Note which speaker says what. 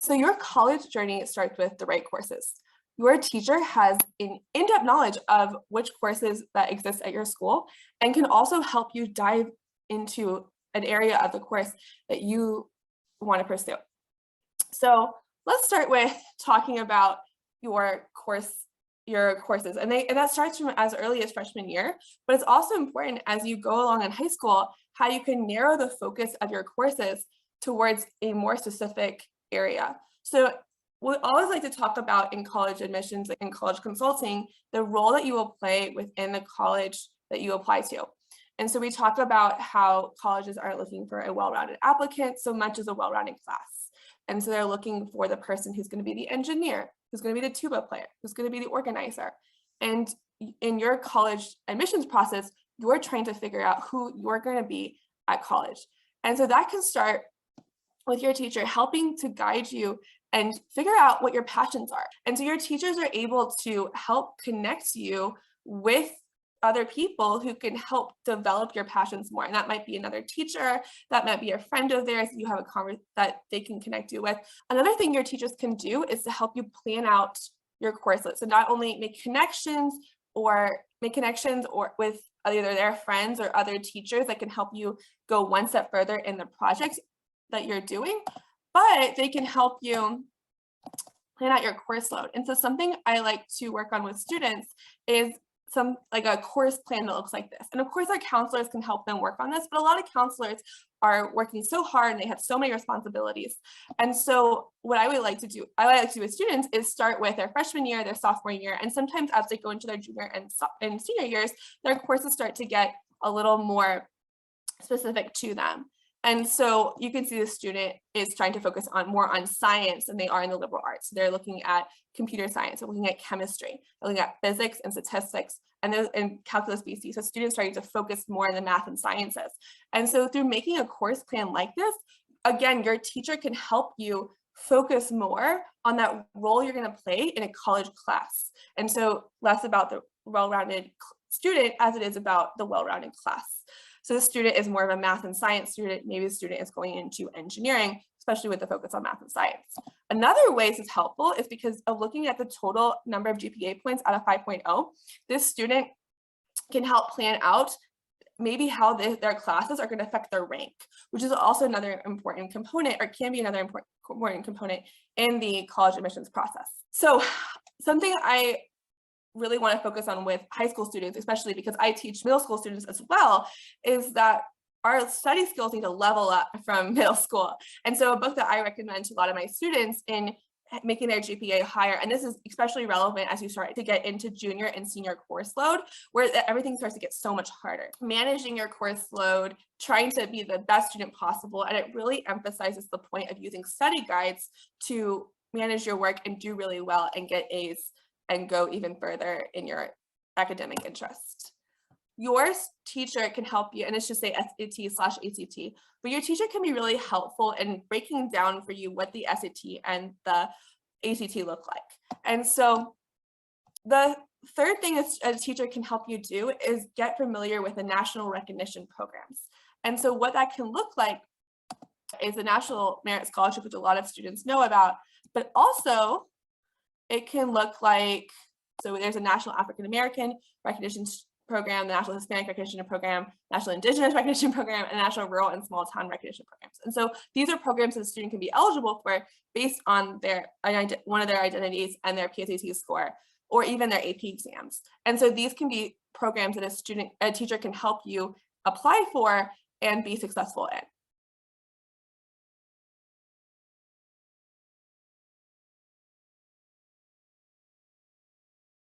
Speaker 1: So your college journey starts with the right courses. Your teacher has an in-depth knowledge of which courses that exist at your school and can also help you dive into an area of the course that you want to pursue. So let's start with talking about your courses, and that starts from as early as freshman year, but it's also important as you go along in high school how you can narrow the focus of your courses towards a more specific area. So we always like to talk about in college admissions and college consulting, the role that you will play within the college that you apply to. And so we talk about how colleges aren't looking for a well-rounded applicant so much as a well-rounded class. And so they're looking for the person who's going to be the engineer, who's going to be the tuba player, who's going to be the organizer. And in your college admissions process, you're trying to figure out who you're going to be at college. And so that can start with your teacher helping to guide you and figure out what your passions are. And so your teachers are able to help connect you with other people who can help develop your passions more. And that might be another teacher, that might be a friend of theirs that you have a conversation that they can connect you with. Another thing your teachers can do is to help you plan out your course list. So not only make connections with either their friends or other teachers that can help you go one step further in the projects that you're doing, but they can help you plan out your course load. And so something I like to work on with students is like a course plan that looks like this. And of course our counselors can help them work on this, but a lot of counselors are working so hard and they have so many responsibilities. And so what I like to do with students is start with their freshman year, their sophomore year, and sometimes as they go into their junior and senior years, their courses start to get a little more specific to them. And so you can see the student is trying to focus more on science than they are in the liberal arts. They're looking at computer science, they're looking at chemistry, they're looking at physics and statistics and calculus BC. So students starting to focus more on the math and sciences. And so through making a course plan like this, again, your teacher can help you focus more on that role you're going to play in a college class. And so less about the well-rounded student as it is about the well-rounded class. So the student is more of a math and science student. Maybe the student is going into engineering, especially with the focus on math and science. Another way this is helpful is because of looking at the total number of GPA points out of 5.0, this student can help plan out maybe how their classes are going to affect their rank, which is also another important component, or can be another important component in the college admissions process. So something I really want to focus on with high school students, especially because I teach middle school students as well, is that our study skills need to level up from middle school. And so a book that I recommend to a lot of my students in making their GPA higher, and this is especially relevant as you start to get into junior and senior course load, where everything starts to get so much harder. Managing your course load, trying to be the best student possible, and it really emphasizes the point of using study guides to manage your work and do really well and get A's and go even further in your academic interest. Your teacher can help you, and it's just say SAT/ACT, but your teacher can be really helpful in breaking down for you what the SAT and the ACT look like. And so the third thing a teacher can help you do is get familiar with the national recognition programs. And so what that can look like is the National Merit Scholarship, which a lot of students know about, but also it can look like, so there's a National African American Recognition Program, the National Hispanic Recognition Program, National Indigenous Recognition Program, and National Rural and Small Town Recognition Programs. And so these are programs that a student can be eligible for based on one of their identities and their PSAT score, or even their AP exams. And so these can be programs that a teacher can help you apply for and be successful in.